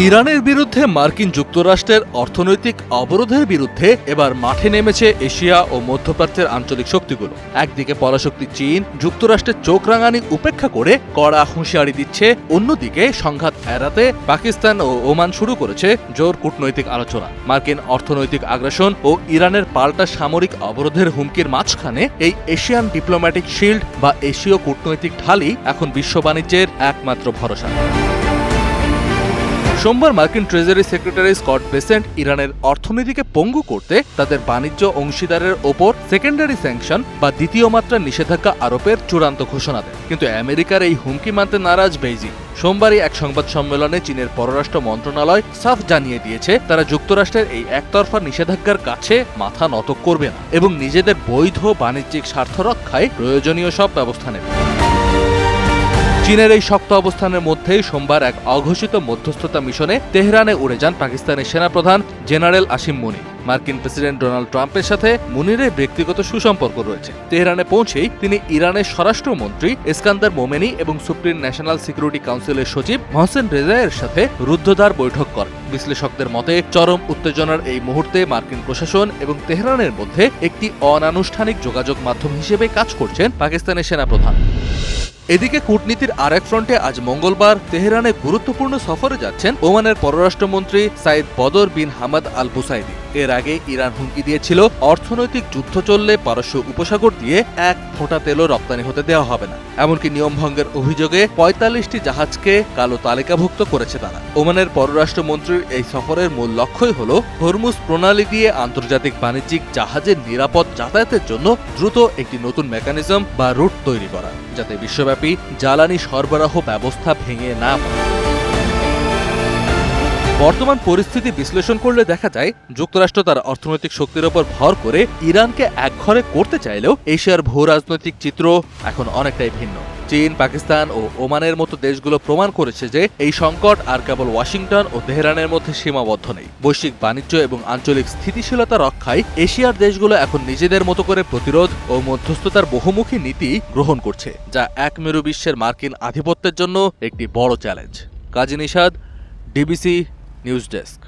ইরানের বিরুদ্ধে মার্কিন যুক্তরাষ্ট্রের অর্থনৈতিক অবরোধের বিরুদ্ধে এবার মাঠে নেমেছে এশিয়া ও মধ্যপ্রাচ্যের আঞ্চলিক শক্তিগুলো। একদিকে পরাশক্তি চীন যুক্তরাষ্ট্রের চোখ রাঙানি উপেক্ষা করে কড়া হুঁশিয়ারি দিচ্ছে, অন্যদিকে সংঘাত এড়াতে পাকিস্তান ও ওমান শুরু করেছে জোর কূটনৈতিক আলোচনা। মার্কিন অর্থনৈতিক আগ্রাসন ও ইরানের পাল্টা সামরিক অবরোধের হুমকির মাঝখানে এই এশিয়ান ডিপ্লোম্যাটিক শিল্ড বা এশীয় কূটনৈতিক ঢালই এখন বিশ্ব বাণিজ্যের একমাত্র ভরসা। সোমবার মার্কিন ট্রেজারি সেক্রেটারি স্কট বেসেন্ট ইরানের অর্থনীতিকে পঙ্গু করতে তাদের বাণিজ্য অংশীদারের ওপর সেকেন্ডারি স্যাংশন বা দ্বিতীয় মাত্রার নিষেধাজ্ঞা আরোপের চূড়ান্ত ঘোষণা দেয়। কিন্তু আমেরিকার এই হুমকি মানতে নারাজ বেইজিং। সোমবারই এক সংবাদ সম্মেলনে চীনের পররাষ্ট্র মন্ত্রণালয় সাফ জানিয়ে দিয়েছে, তারা যুক্তরাষ্ট্রের এই একতরফা নিষেধাজ্ঞার কাছে মাথা নত করবে না এবং নিজেদের বৈধ বাণিজ্যিক স্বার্থ রক্ষায় প্রয়োজনীয় সব ব্যবস্থা নেবে। চীনের এই শক্ত অবস্থানের মধ্যেই সোমবার এক অঘোষিত মধ্যস্থতা মিশনে তেহরানে উড়ে যান পাকিস্তানের সেনাপ্রধান জেনারেল আসিম মুনি। মার্কিন প্রেসিডেন্ট ডোনাল্ড ট্রাম্পের সাথে মুনিরের ব্যক্তিগত সুসম্পর্ক রয়েছে। তেহরানে পৌঁছেই তিনি ইরানের স্বরাষ্ট্রমন্ত্রী ইস্কান্দার মোমেনি এবং সুপ্রিম ন্যাশনাল সিকিউরিটি কাউন্সিলের সচিব মহসেন রেজায়ের সাথে রুদ্ধদ্বার বৈঠক করেন। বিশ্লেষকদের মতে চরম উত্তেজনার এই মুহূর্তে মার্কিন প্রশাসন এবং তেহরানের মধ্যে একটি অনানুষ্ঠানিক যোগাযোগ মাধ্যম হিসেবে কাজ করছেন পাকিস্তানের সেনাপ্রধান। এদিকে কূটনীতির আরেক ফ্রন্টে আজ মঙ্গলবার তেহরানে গুরুত্বপূর্ণ সফরে যাচ্ছেন ওমানের পররাষ্ট্রমন্ত্রী সাইদ বদর বিন হামাদ আল বুসাইদি। এর আগে ইরান হুমকি দিয়েছিল, অর্থনৈতিক যুদ্ধ চললে পারস্য উপসাগর দিয়ে এক ফোঁটা তেলও রপ্তানি হতে দেওয়া হবে না। এমনকি নিয়মভঙ্গের অভিযোগে ৪৫টি জাহাজকে কালো তালিকাভুক্ত করেছে তারা। ওমানের পররাষ্ট্রমন্ত্রীর এই সফরের মূল লক্ষ্যই হল হরমুজ প্রণালী দিয়ে আন্তর্জাতিক বাণিজ্যিক জাহাজের নিরাপদ যাতায়াতের জন্য দ্রুত একটি নতুন মেকানিজম বা রুট তৈরি করা, যাতে বিশ্বব্যাপী জ্বালানি সরবরাহ ব্যবস্থা ভেঙে না পড়ে। বর্তমান পরিস্থিতি বিশ্লেষণ করলে দেখা যায়, যুক্তরাষ্ট্র তার অর্থনৈতিক শক্তির ওপর ভর করে ইরানকে একঘরে করতে চাইলেও এশিয়ার ভূ রাজনৈতিক চিত্র এখন অনেকটাই ভিন্ন। চীন, পাকিস্তান ও ওমানের মতো দেশগুলো প্রমাণ করেছে যে এই সংকট আর কেবল ওয়াশিংটন ও তেহরানের মধ্যে সীমাবদ্ধ নেই। বৈশ্বিক বাণিজ্য এবং আঞ্চলিক স্থিতিশীলতা রক্ষায় এশিয়ার দেশগুলো এখন নিজেদের মতো করে প্রতিরোধ ও মধ্যস্থতার বহুমুখী নীতি গ্রহণ করছে, যা এক মেরু বিশ্বের মার্কিন আধিপত্যের জন্য একটি বড় চ্যালেঞ্জ। কাজী নিশাদ, ডিবিসি নিউজ ডেস্ক।